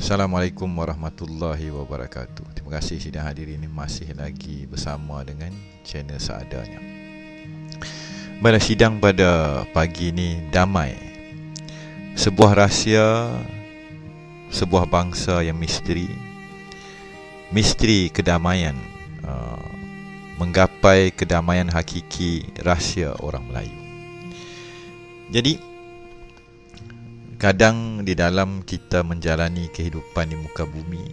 Assalamualaikum warahmatullahi wabarakatuh. Terima kasih sidang hadirin ini masih lagi bersama dengan channel seadanya. Pada sidang pada pagi ini, damai. Sebuah rahsia, sebuah bangsa yang misteri. Misteri kedamaian, menggapai kedamaian hakiki rahsia orang Melayu. Jadi kadang di dalam kita menjalani kehidupan di muka bumi,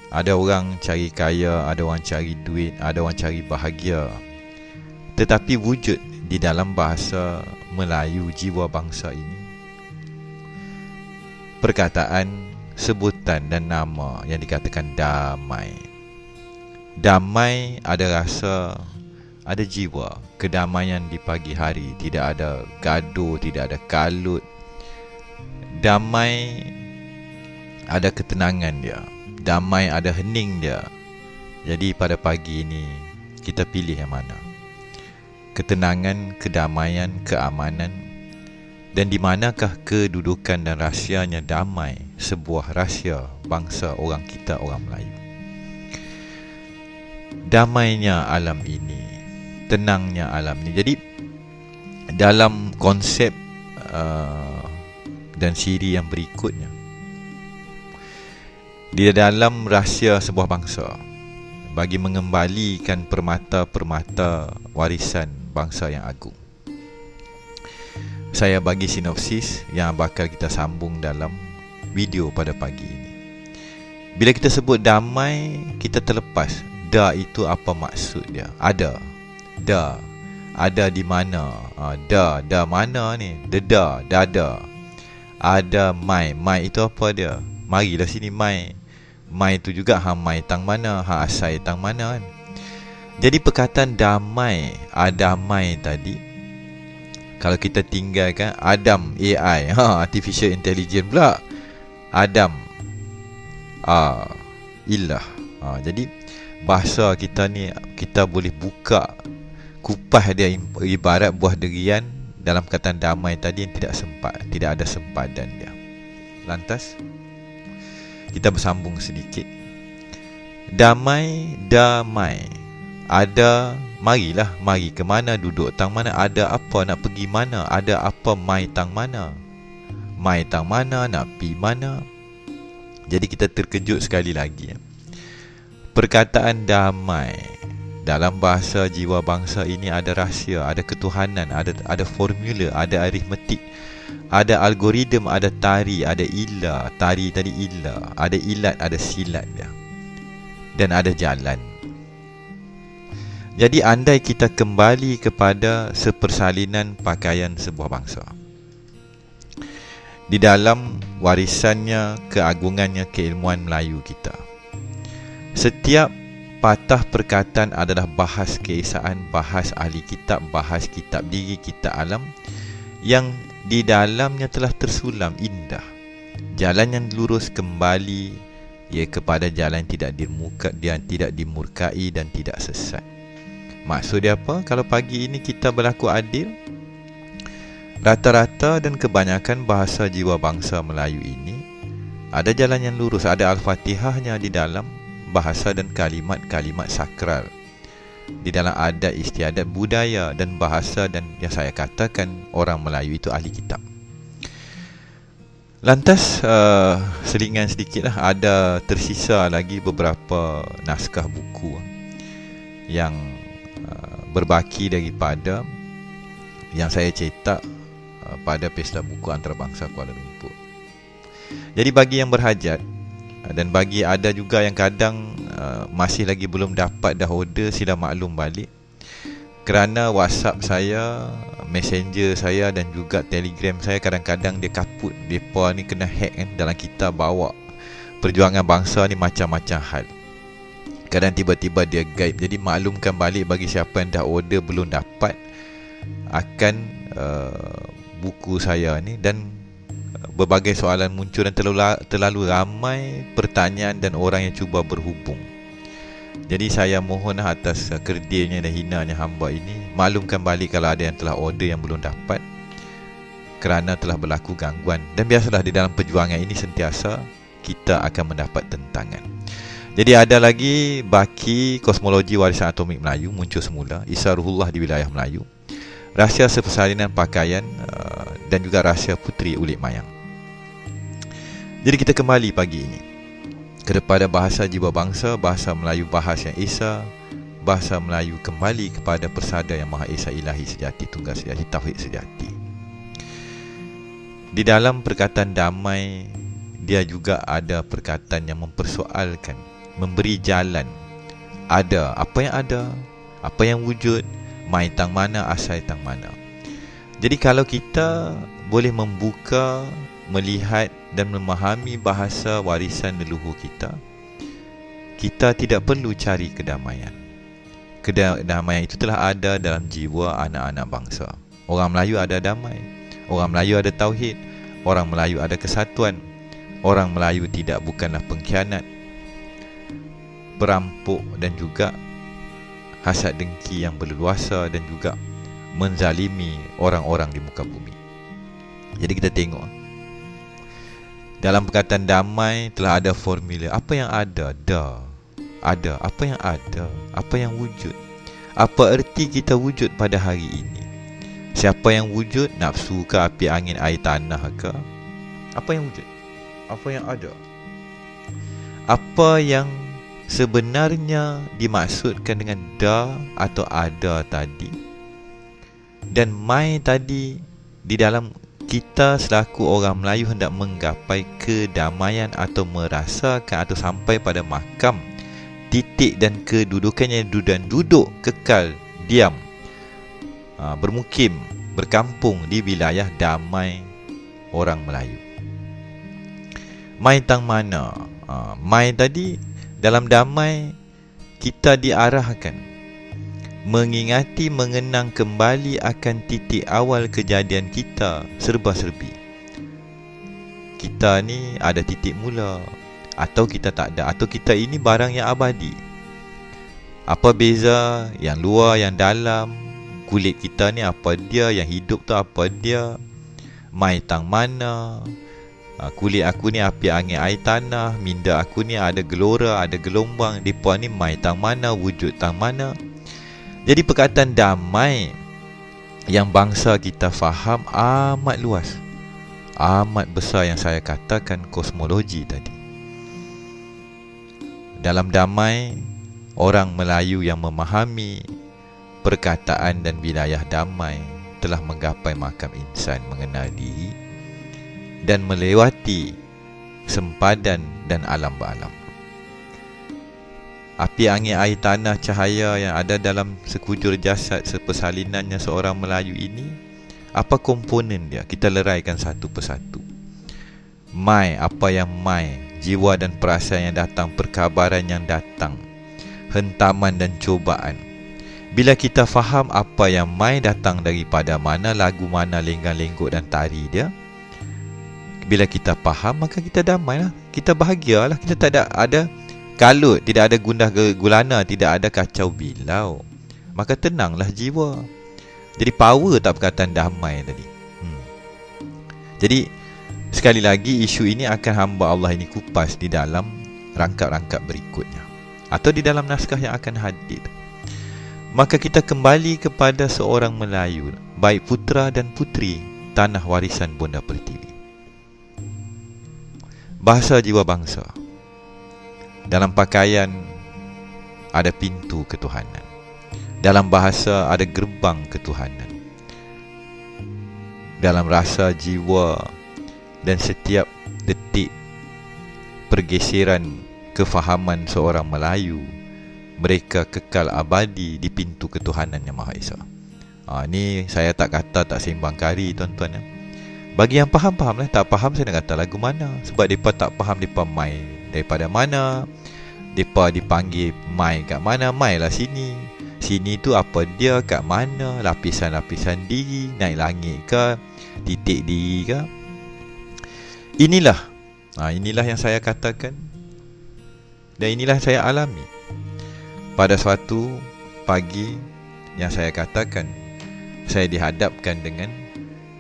ada orang cari kaya, ada orang cari duit, ada orang cari bahagia. Tetapi wujud di dalam bahasa Melayu jiwa bangsa ini, perkataan, sebutan dan nama yang dikatakan damai. Damai ada rasa, ada jiwa, kedamaian di pagi hari. Tidak ada gaduh, tidak ada kalut. Damai ada ketenangan dia, damai ada hening dia. Jadi pada pagi ini kita pilih yang mana? Ketenangan, kedamaian, keamanan. Dan di manakah kedudukan dan rahsianya damai, sebuah rahsia bangsa orang kita, orang Melayu. Damainya alam ini, tenangnya alam ini. Jadi dalam konsep dan siri yang berikutnya, di dalam rahsia sebuah bangsa, bagi mengembalikan permata-permata warisan bangsa yang agung, saya bagi sinopsis yang bakal kita sambung dalam video pada pagi ini. Bila kita sebut damai, kita terlepas da itu apa maksud dia. Ada da, ada di mana, da mana ni, deda, dada. Ada mai itu apa dia? Marilah sini mai. Mai itu juga mai tang mana, asai tang mana kan. Jadi perkataan damai, adamai tadi, kalau kita tinggalkan Adam, AI, artificial intelligence pula. Adam, ilah. Jadi bahasa kita ni, kita boleh buka, kupas dia ibarat buah durian. Dalam perkataan damai tadi yang tidak ada sempadan dia. Lantas kita bersambung sedikit. Damai. Ada, marilah, mari ke mana, duduk tang mana, ada apa, nak pergi mana, ada apa, mai tang mana, nak pi mana. Jadi kita terkejut sekali lagi. Perkataan damai dalam bahasa jiwa bangsa ini ada rahsia, ada ketuhanan, ada formula, ada aritmetik, ada algoritma, ada tari, ada ilah, tari tadi ilah, ada ilat, ada silat dia, dan ada jalan. Jadi andai kita kembali kepada sepersalinan pakaian sebuah bangsa, di dalam warisannya, keagungannya, keilmuan Melayu kita, setiap patah perkataan adalah bahas keesaan, bahas ahli kitab, bahas kitab diri, kitab alam, yang di dalamnya telah tersulam indah. Jalan yang lurus kembali kepada jalan yang tidak dimurkai dan tidak sesat. Maksud dia apa? Kalau pagi ini kita berlaku adil, rata-rata dan kebanyakan bahasa jiwa bangsa Melayu ini ada jalan yang lurus, ada Al-Fatihahnya di dalam bahasa dan kalimat-kalimat sakral, di dalam adat istiadat budaya dan bahasa, dan yang saya katakan orang Melayu itu ahli kitab. Lantas selingan sedikitlah, ada tersisa lagi beberapa naskah buku yang berbaki daripada yang saya cetak pada Pesta Buku Antarabangsa Kuala Lumpur. Jadi bagi yang berhajat, dan bagi ada juga yang kadang masih lagi belum dapat dah order, sila maklum balik. Kerana WhatsApp saya, Messenger saya dan juga Telegram saya kadang-kadang dia kaput. Mereka ni kena hack kan. Dalam kita bawa perjuangan bangsa ni macam-macam hal. Kadang tiba-tiba dia gaib. Jadi maklumkan balik bagi siapa yang dah order belum dapat akan buku saya ni. Dan berbagai soalan muncul dan terlalu ramai pertanyaan dan orang yang cuba berhubung. Jadi saya mohon atas kerdilnya dan hinanya hamba ini, maklumkan balik kalau ada yang telah order yang belum dapat. kerana telah berlaku gangguan. Dan biasalah di dalam perjuangan ini sentiasa kita akan mendapat tentangan. Jadi ada lagi baki kosmologi warisan atomik Melayu muncul semula, Isa Ruhullah di wilayah Melayu, rahsia persalinan pakaian dan juga rahsia puteri ulit mayang. Jadi kita kembali pagi ini kepada bahasa jiwa bangsa, bahasa Melayu bahas yang esa, bahasa Melayu kembali kepada persada yang Maha Esa Ilahi sejati, tunggal sejati, tauhid sejati. Di dalam perkataan damai, dia juga ada perkataan yang mempersoalkan, memberi jalan. Ada, apa yang ada, apa yang wujud, mai tang mana, asal tang mana. Jadi kalau kita boleh membuka, melihat dan memahami bahasa warisan leluhur kita, kita tidak perlu cari kedamaian. Kedamaian itu telah ada dalam jiwa anak-anak bangsa. Orang Melayu ada damai, orang Melayu ada tauhid, orang Melayu ada kesatuan. Orang Melayu bukanlah pengkhianat, perampok dan juga hasad dengki yang berleluasa dan juga menzalimi orang-orang di muka bumi. Jadi kita tengok dalam perkataan damai telah ada formula. Apa yang ada? Ada. Apa yang ada? Apa yang wujud? Apa erti kita wujud pada hari ini? Siapa yang wujud? Nafsu ke, api angin, air tanah ke? Apa yang wujud? Apa yang ada? Apa yang sebenarnya dimaksudkan dengan da atau ada tadi? Dan mai tadi di dalam kita selaku orang Melayu hendak menggapai kedamaian atau merasakan atau sampai pada makam titik dan kedudukannya dan duduk kekal diam, bermukim, berkampung di wilayah damai orang Melayu. Mai tang mana? Mai tadi dalam damai kita diarahkan mengingati, mengenang kembali akan titik awal kejadian kita serba-serbi. Kita ni ada titik mula atau kita tak ada, atau kita ini barang yang abadi. Apa beza yang luar, yang dalam? Kulit kita ni apa dia? Yang hidup tu apa dia? Mai tang mana? Kulit aku ni api angin air tanah, minda aku ni ada gelora, ada gelombang. Depa ni mai tang mana, wujud tang mana. Jadi perkataan damai yang bangsa kita faham amat luas, amat besar, yang saya katakan kosmologi tadi. Dalam damai, orang Melayu yang memahami perkataan dan wilayah damai telah menggapai makam insan, mengenal diri dan melewati sempadan dan alam beralam. Api angin air tanah cahaya yang ada dalam sekujur jasad sepersalinannya seorang Melayu ini, apa komponen dia? Kita leraikan satu persatu. Mai, apa yang mai? Jiwa dan perasaan yang datang, perkabaran yang datang, hentaman dan cubaan. Bila kita faham apa yang mai datang daripada mana, lagu mana, lenggang-lenggok dan tari dia, bila kita faham, maka kita damailah, kita bahagialah, kita tak ada kalut, tidak ada gundah gulana, tidak ada kacau bilau, maka tenanglah jiwa. Jadi power tak perkataan damai tadi. Jadi sekali lagi isu ini akan hamba Allah ini kupas di dalam rangkap-rangkap berikutnya atau di dalam naskah yang akan hadir. Maka kita kembali kepada seorang Melayu, baik putra dan puteri tanah warisan Bonda Pertiwi. Bahasa jiwa bangsa. Dalam pakaian ada pintu ketuhanan. Dalam bahasa ada gerbang ketuhanan. Dalam rasa jiwa dan setiap detik pergeseran kefahaman seorang Melayu, mereka kekal abadi di pintu ketuhanan yang Maha Esa. Ni saya tak kata tak seimbang kari, tuan-tuan. Bagi yang faham lah. Tak faham saya nak kata lagu mana. Sebab mereka tak faham mereka mai daripada mana, mereka dipanggil mai kat mana. Mai lah sini. Sini tu apa dia, kat mana, lapisan-lapisan diri, naik langit ke, titik diri ke. Inilah yang saya katakan, dan inilah yang saya alami pada suatu pagi yang saya katakan saya dihadapkan dengan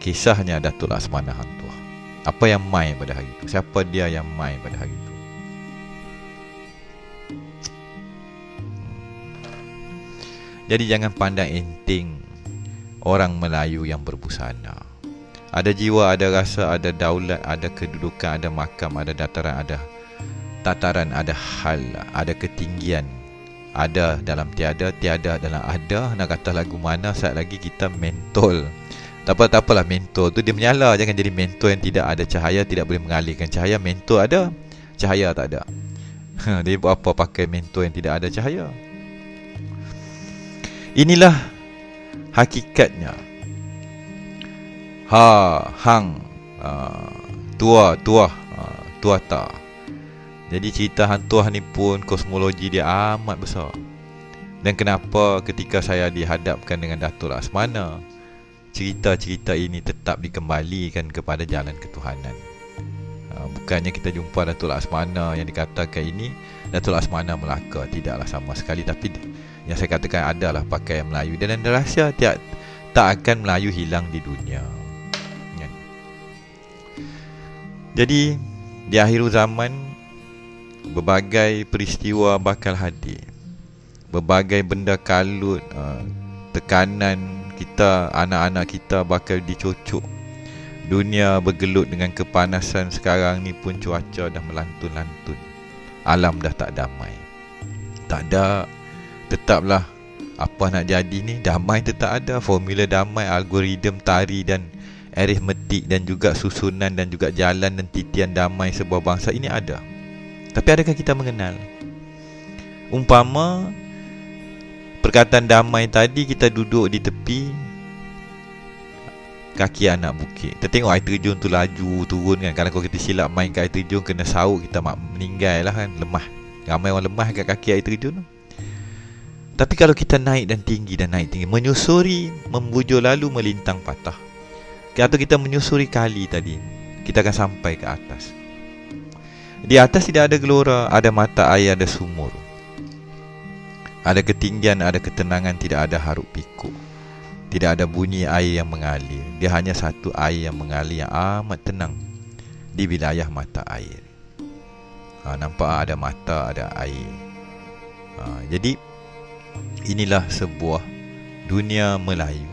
kisahnya Datuk Laksmana Hang Tuah. Apa yang mai pada hari itu? Siapa dia yang mai pada hari itu? Jadi jangan pandang enteng orang Melayu yang berbusana. Ada jiwa, ada rasa, ada daulat, ada kedudukan, ada makam, ada dataran, ada tataran, ada hal, ada ketinggian. Ada dalam tiada, tiada dalam ada. Nak kata lagu mana, saat lagi kita mentol. Tak apalah, mentol tu dia menyala. Jangan jadi mentol yang tidak ada cahaya, tidak boleh mengalirkan cahaya. Mentol ada, cahaya tak ada. Dia buat apa pakai mentol yang tidak ada cahaya? Inilah hakikatnya. Hang, tua, tuata. Jadi cerita hantuah ni pun kosmologi dia amat besar. Dan kenapa ketika saya dihadapkan dengan Datuk Laksmana, cerita-cerita ini tetap dikembalikan kepada jalan ketuhanan. Bukannya kita jumpa Datuk Laksmana yang dikatakan ini Datuk Laksmana Melaka. Tidaklah sama sekali. Tapi yang saya katakan adalah pakaian Melayu. Dan rahsia tak akan Melayu hilang di dunia. Jadi di akhir zaman, berbagai peristiwa bakal hadir. Berbagai benda kalut, tekanan kita, anak-anak kita bakal dicocok. Dunia bergelut dengan kepanasan sekarang ni pun cuaca dah melantun-lantun. Alam dah tak damai. Tak ada, tetaplah apa nak jadi ni, damai tetap ada. Formula damai, algoritma tari dan aritmetik dan juga susunan dan juga jalan dan titian damai sebuah bangsa ini ada. Tapi adakah kita mengenal? Umpama perkataan damai tadi, kita duduk di tepi kaki anak bukit. Kita tengok air terjun tu laju turun kan. Kalau kita silap main kat air terjun, kena sauk, kita meninggal lah kan. Lemah. Ramai orang lemah kat kaki air terjun. Tapi kalau kita naik dan tinggi, menyusuri, membujur lalu melintang patah. Atau kita menyusuri kali tadi, kita akan sampai ke atas. Di atas tidak ada gelora, ada mata air, ada sumur. Ada ketinggian, ada ketenangan, tidak ada haruk pikuk. Tidak ada bunyi air yang mengalir. Dia hanya satu air yang mengalir yang amat tenang di wilayah mata air. Nampak ada mata, ada air. Jadi inilah sebuah dunia Melayu.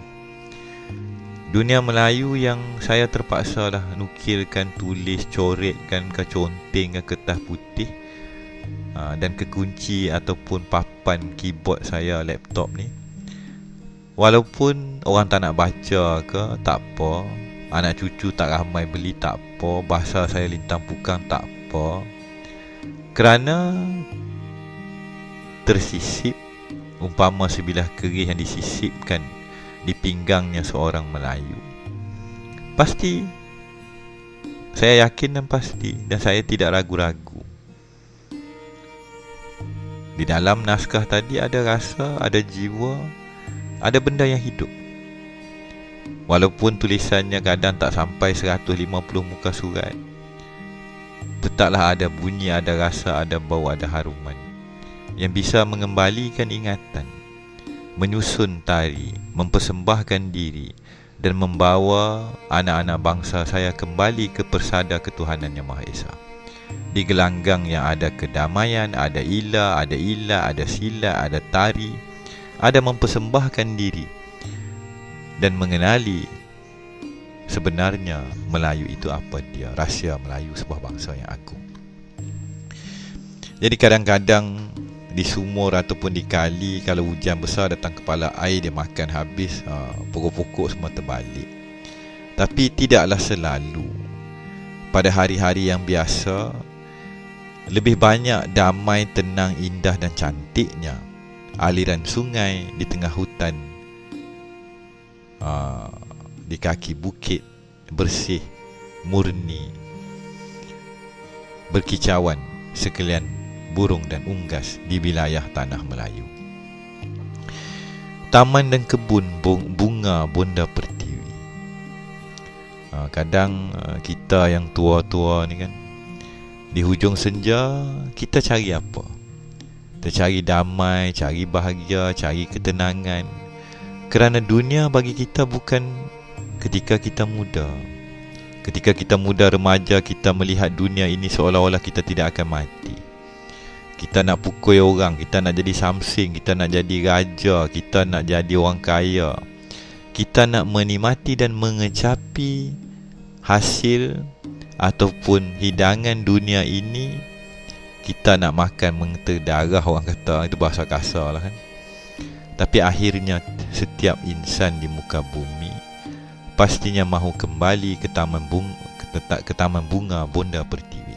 Dunia Melayu yang saya terpaksa lah nukilkan, tulis, coretkan ke conteng ke kertas putih dan ke kunci ataupun papan keyboard saya, laptop ni. Walaupun orang tak nak baca ke, tak apa. Anak cucu tak ramai beli, tak apa. Bahasa saya lintang pukang, tak apa. Kerana tersisip umpama sebilah keris yang disisipkan di pinggangnya seorang Melayu. Pasti, saya yakin dan pasti, dan saya tidak ragu-ragu, di dalam naskah tadi ada rasa, ada jiwa, ada benda yang hidup. Walaupun tulisannya kadang tak sampai 150 muka surat, tetaplah ada bunyi, ada rasa, ada bau, ada haruman yang bisa mengembalikan ingatan, menyusun tari, mempersembahkan diri dan membawa anak-anak bangsa saya kembali ke persada ketuhanan Yang Maha Esa. Di gelanggang yang ada kedamaian, ada ilah, ada sila, ada tari, ada mempersembahkan diri dan mengenali sebenarnya Melayu itu apa dia, rahsia Melayu sebuah bangsa yang agung. Jadi kadang-kadang di sumur ataupun di kali, kalau hujan besar datang kepala air, dia makan habis, pokok-pokok semua terbalik. Tapi tidaklah selalu. Pada hari-hari yang biasa, lebih banyak damai, tenang, indah dan cantiknya aliran sungai di tengah hutan, di kaki bukit, bersih, murni, berkicauan sekalian burung dan unggas di wilayah tanah Melayu. Taman dan kebun bunga bonda pertiwi. Kadang kita yang tua-tua ni kan, di hujung senja kita cari apa? Kita cari damai, cari bahagia, cari ketenangan. Kerana dunia bagi kita bukan ketika kita muda. Ketika kita muda remaja, kita melihat dunia ini seolah-olah kita tidak akan mati. Kita nak pukul orang, kita nak jadi samsing, kita nak jadi raja, kita nak jadi orang kaya. Kita nak menikmati dan mengecapi hasil ataupun hidangan dunia ini. Kita nak makan mengeta darah, orang kata, itu bahasa kasar lah kan. Tapi akhirnya setiap insan di muka bumi pastinya mahu kembali ke taman bunga Bonda Pertiwi.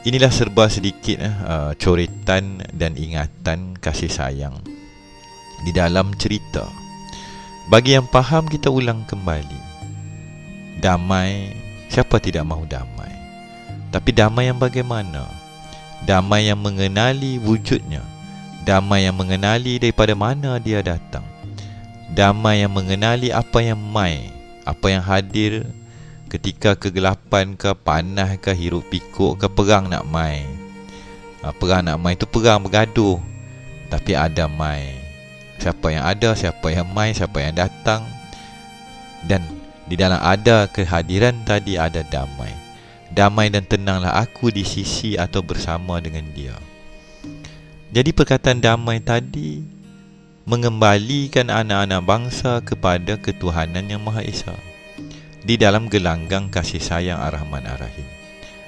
Inilah serba sedikit coretan dan ingatan kasih sayang di dalam cerita. Bagi yang faham, kita ulang kembali. Damai, siapa tidak mahu damai? Tapi damai yang bagaimana? Damai yang mengenali wujudnya. Damai yang mengenali daripada mana dia datang. Damai yang mengenali apa yang mai, apa yang hadir ketika kegelapan ke, panas ke, hiruk pikuk ke, perang nak mai. Perang nak mai itu perang bergaduh, tapi ada mai. Siapa yang ada, siapa yang mai, siapa yang datang. Dan di dalam ada kehadiran tadi ada damai. Damai dan tenanglah aku di sisi atau bersama dengan dia. Jadi perkataan damai tadi mengembalikan anak-anak bangsa kepada ketuhanan yang Maha Esa di dalam gelanggang kasih sayang Ar-Rahman Ar-Rahim,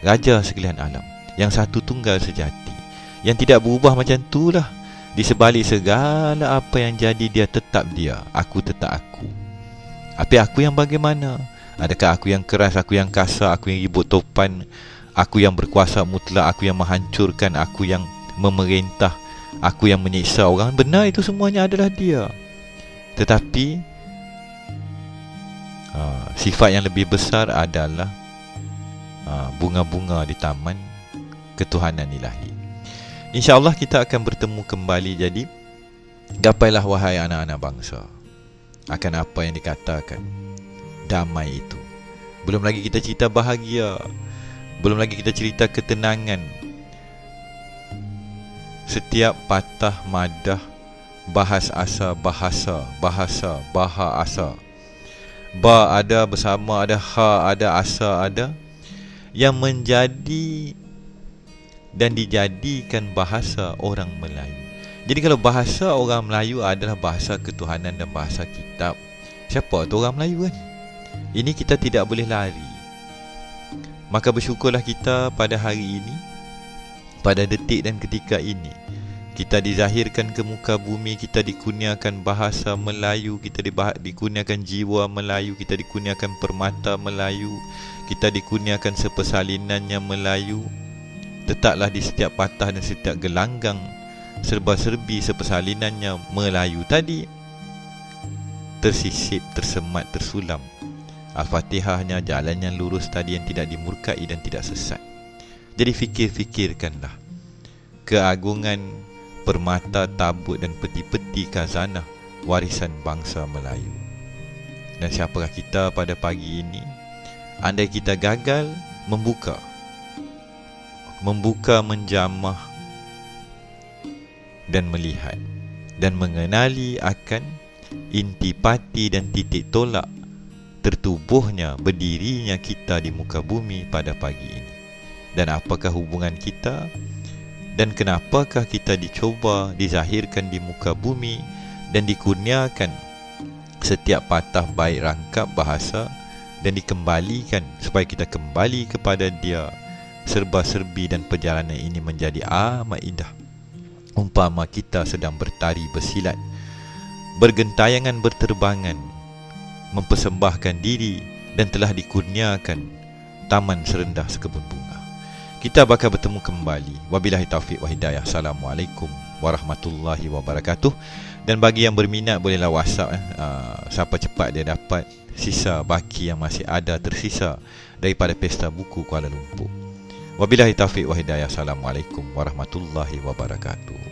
Raja sekalian alam, yang satu tunggal sejati, yang tidak berubah macam itulah. Di sebalik segala apa yang jadi, dia tetap dia. Aku tetap aku. Tapi aku yang bagaimana? Adakah aku yang keras, aku yang kasar, aku yang ribut topan, aku yang berkuasa mutlak, aku yang menghancurkan, aku yang memerintah, aku yang menyiksa orang? Benar, itu semuanya adalah dia. Tetapi sifat yang lebih besar adalah bunga-bunga di taman ketuhanan ilahi. InsyaAllah kita akan bertemu kembali. Jadi gapailah wahai anak-anak bangsa akan apa yang dikatakan damai itu. Belum lagi kita cerita bahagia, belum lagi kita cerita ketenangan. Setiap patah madah, bahas asa, bahasa, baha asa. Ba ada bersama, ada ha ada, asa ada, yang menjadi dan dijadikan bahasa orang Melayu. Jadi kalau bahasa orang Melayu adalah bahasa ketuhanan dan bahasa kitab, siapa tu orang Melayu kan? Ini kita tidak boleh lari. Maka bersyukurlah kita pada hari ini, pada detik dan ketika ini, kita dizahirkan ke muka bumi, kita dikurniakan bahasa Melayu, kita dikurniakan jiwa Melayu, kita dikurniakan permata Melayu, kita dikurniakan sepersalinannya Melayu. Letaklah di setiap patah dan setiap gelanggang serba-serbi sepersalinannya Melayu tadi tersisip, tersemat, tersulam Al-Fatihahnya, jalan yang lurus tadi yang tidak dimurkai dan tidak sesat. Jadi fikir-fikirkanlah keagungan permata, tabut dan peti-peti khazanah warisan bangsa Melayu. Dan siapakah kita pada pagi ini? Andai kita gagal membuka, menjamah dan melihat dan mengenali akan intipati dan titik tolak tertubuhnya, berdirinya kita di muka bumi pada pagi ini. Dan apakah hubungan kita, dan kenapakah kita dicoba, dizahirkan di muka bumi dan dikurniakan setiap patah baik rangkap bahasa dan dikembalikan supaya kita kembali kepada dia. Serba-serbi dan perjalanan ini menjadi amat indah, umpama kita sedang bertari bersilat, bergentayangan, berterbangan, mempersembahkan diri dan telah dikurniakan taman serendah sekebun bunga. Kita bakal bertemu kembali. Wabillahi taufiq wa hidayah. Assalamualaikum warahmatullahi wabarakatuh. Dan bagi yang berminat bolehlah WhatsApp siapa cepat dia dapat sisa baki yang masih ada tersisa daripada Pesta Buku Kuala Lumpur. Wabillahi taufiq wa hidayah. Assalamualaikum warahmatullahi wabarakatuh.